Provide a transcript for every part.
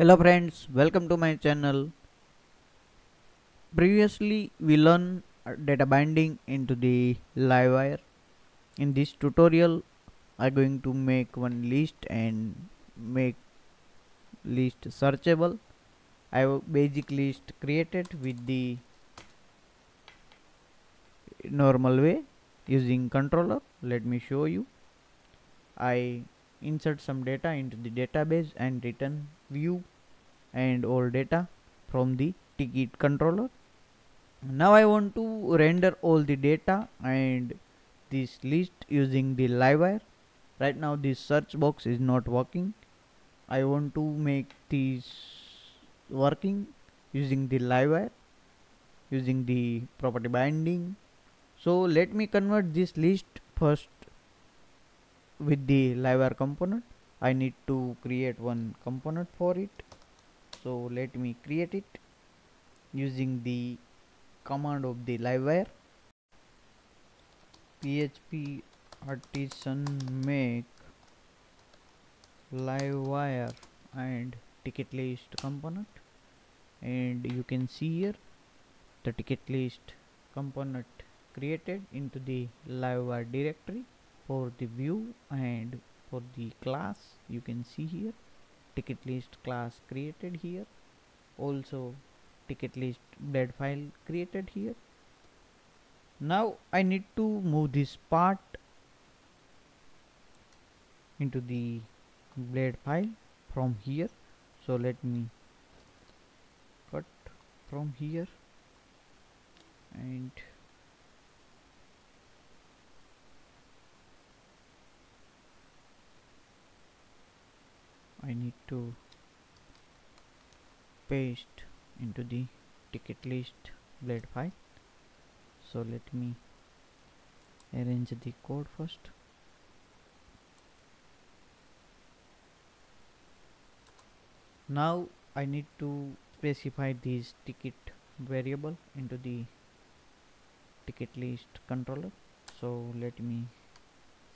Hello friends, welcome to my channel. Previously we learned data binding into the Livewire. In this tutorial I am going to make one list and make list searchable. I have a basic list created with the normal way using controller. Let me show you. I insert some data into the database and return view and all data from the ticket controller. Now I want to render all the data and this list using the Livewire. Right now this search box is not working. I want to make this working using the Livewire, using the property binding. So let me convert this list first with the Livewire component. I need to create one component for it. So let me create it using the command of the Livewire. PHP artisan make Livewire and ticket list component, and you can see here the ticket list component created into the Livewire directory for the view and for the class. You can see here ticket list class created here, also ticket list blade file created here. Now I need to move this part into the blade file from here. So let me cut from here and I need to paste into the ticket list blade file. So let me arrange the code first. Now I need to specify this ticket variable into the ticket list controller. So let me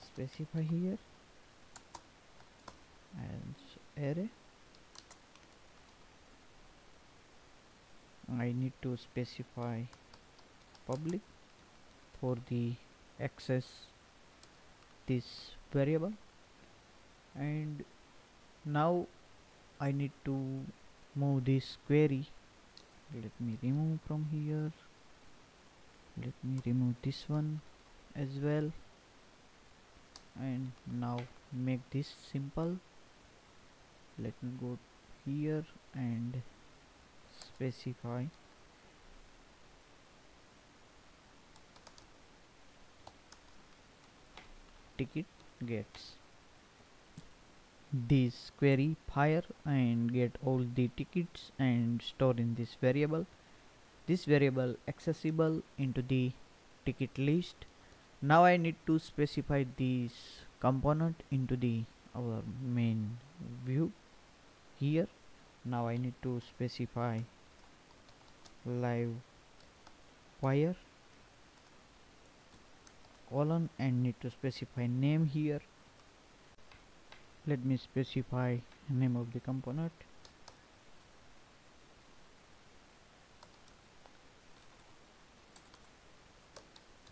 specify here as array. I need to specify public for the access this variable, and now I need to move this query. Let me remove from here. Let me remove this one as well, and now make this simple. Let me go here and specify ticket gets this query fire and get all the tickets and store in this variable. This variable accessible into the ticket list. Now I need to specify this component into the our main view here. Now I need to specify live wire colon and need to specify name here. Let me specify name of the component.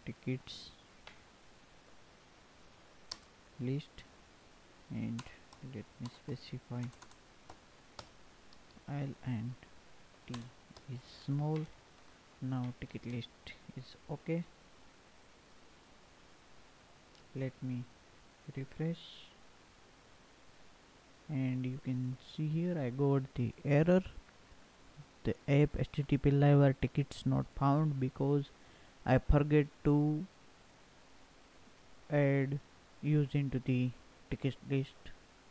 Tickets list, and let me specify L and T is small. Now ticket list is okay. Let me refresh, and you can see here I got the error. The app HTTP Livewire tickets not found because I forget to add use into the ticket list.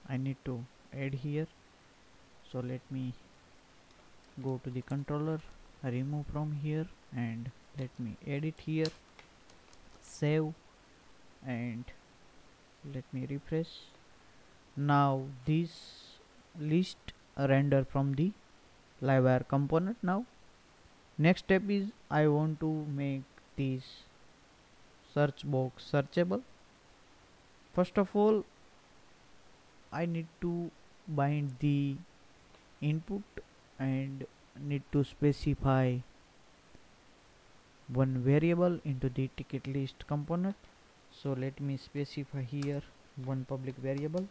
I need to add here. So let me go to the controller, remove from here, and let me add it here, save, and let me refresh. Now this list render from the Livewire component. Now next step is I want to make this search box searchable. First of all I need to bind the input and need to specify one variable into the ticket list component. So let me specify here one public variable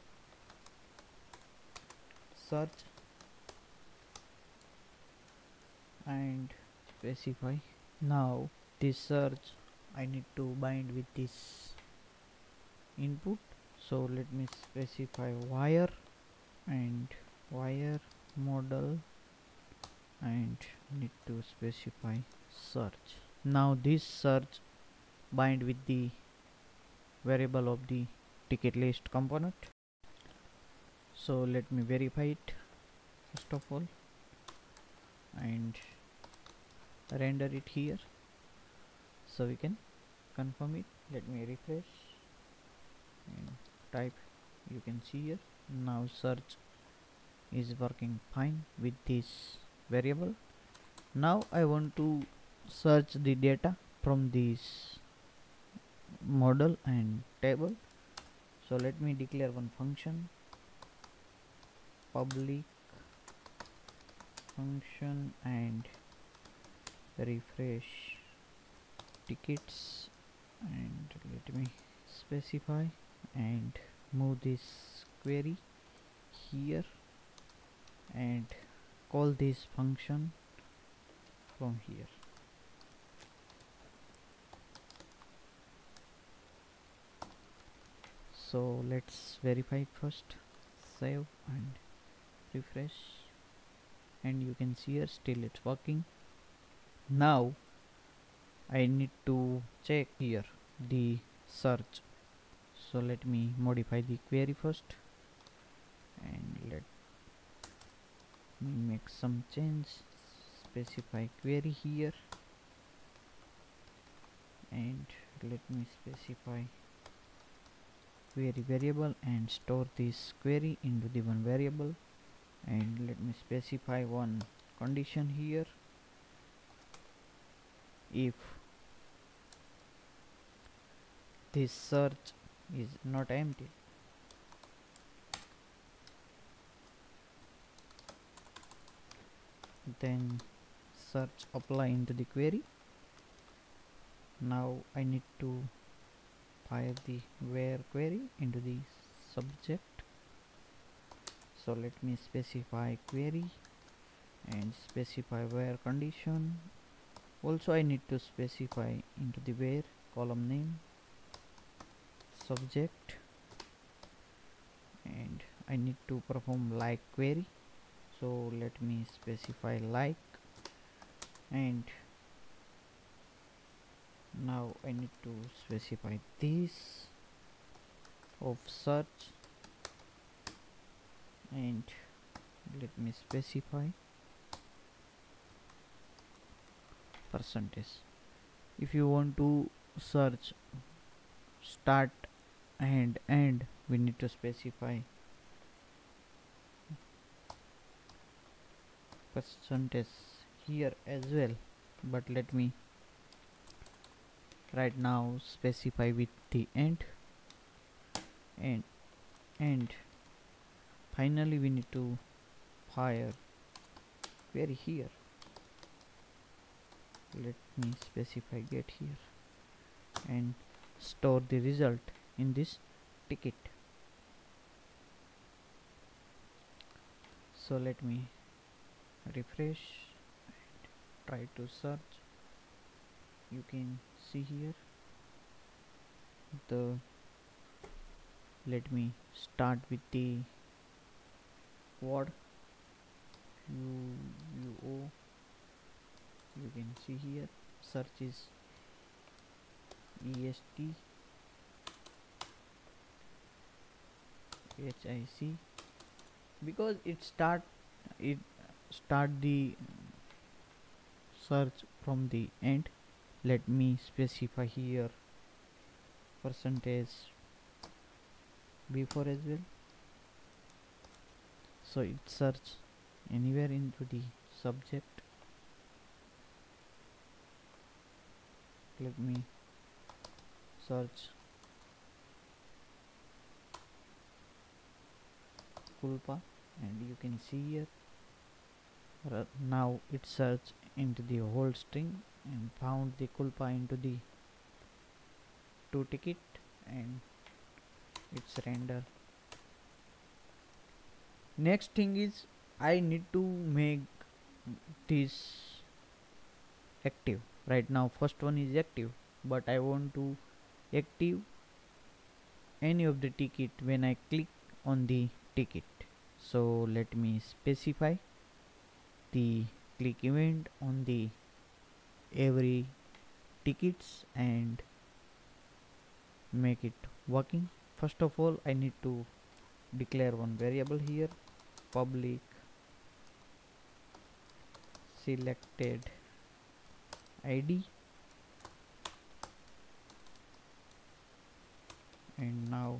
search and specify. Now this search I need to bind with this input, so let me specify wire and wire model and need to specify search. Now this search bind with the variable of the ticket list component. So let me verify it first of all and render it here so we can confirm it. Let me refresh and type. You can see here now search is working fine with this variable. Now I want to search the data from this model and table, so let me declare one function public function and refresh tickets, and let me specify and move this query here and call this function from here. So let's verify it first, save and refresh, and you can see here still it's working. Now I need to check here the search, so let me modify the query first and let me make some change. Specify query here and let me specify query variable and store this query into the one variable, and let me specify one condition here. If this search is not empty, then search apply into the query. Now I need to fire the where query into the subject, so let me specify query and specify where condition. Also I need to specify into the where column name subject, and I need to perform like query, so let me specify like, and now I need to specify this of search and let me specify percentage. If you want to search start and end, we need to specify percentage here as well, but let me right now specify with the end, and finally we need to fire query here. Let me specify get here and store the result in this ticket. So let me refresh and try to search. You can see here the, let me start with the word UO. You can see here search is EST HIC, because it start the search from the end. Let me specify here percentage before as well, so it search anywhere into the subject. Let me search culpa, and you can see here Now it searched into the whole string and found the culpa into the to ticket, and it's render. Next thing is I need to make this active. Right now first one is active, but I want to active any of the ticket when I click on the ticket. So let me specify the click event on the every tickets and make it working. First of all, I need to declare one variable here, public selected id, and now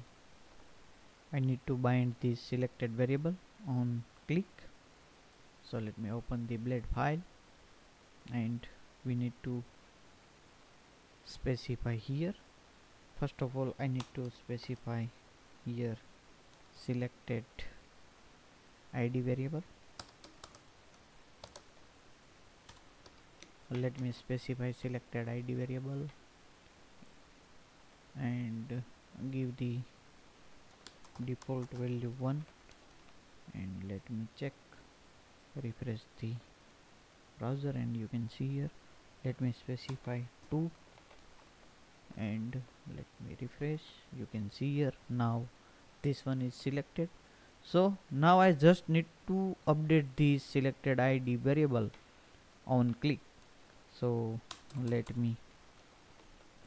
I need to bind this selected variable on click. So let me open the blade file, and we need to specify here. First of all, I need to specify here selected id variable. Let me specify selected id variable and give the default value 1, and let me check, refresh the browser, and you can see here. Let me specify 2 and let me refresh. You can see here now this one is selected. So now I just need to update the selected id variable on click. So let me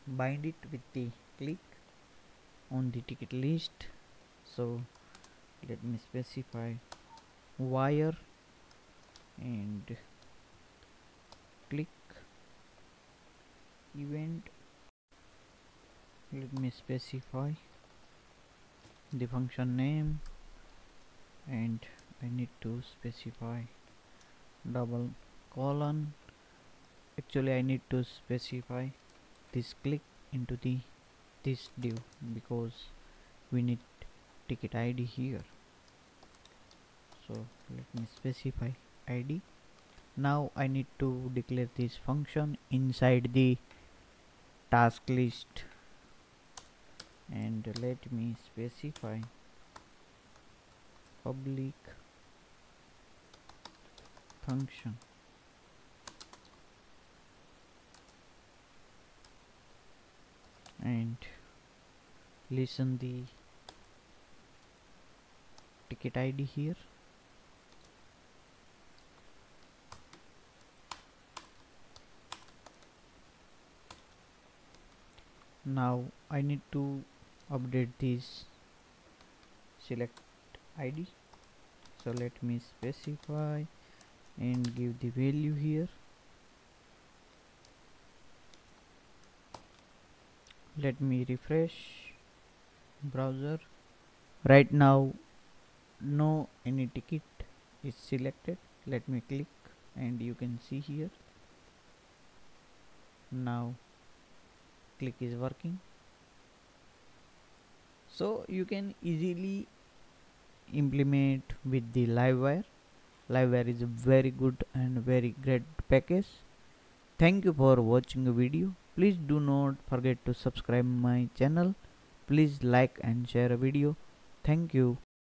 bind it with the click on the ticket list. So let me specify wire and click event. Let me specify the function name, and I need to specify double colon. Actually I need to specify this click into the this div because we need ticket id here. So let me specify id. Now I need to declare this function inside the task list, and let me specify public function and listen the ticket id here. Now I need to update this select id. So let me specify and give the value here. Let me refresh browser. Right now no any ticket is selected. Let me click and you can see here now click is working. So you can easily implement with the Livewire. Livewire is a very good and very great package. Thank you for watching the video. Please do not forget to subscribe my channel. Please like and share a video. Thank you.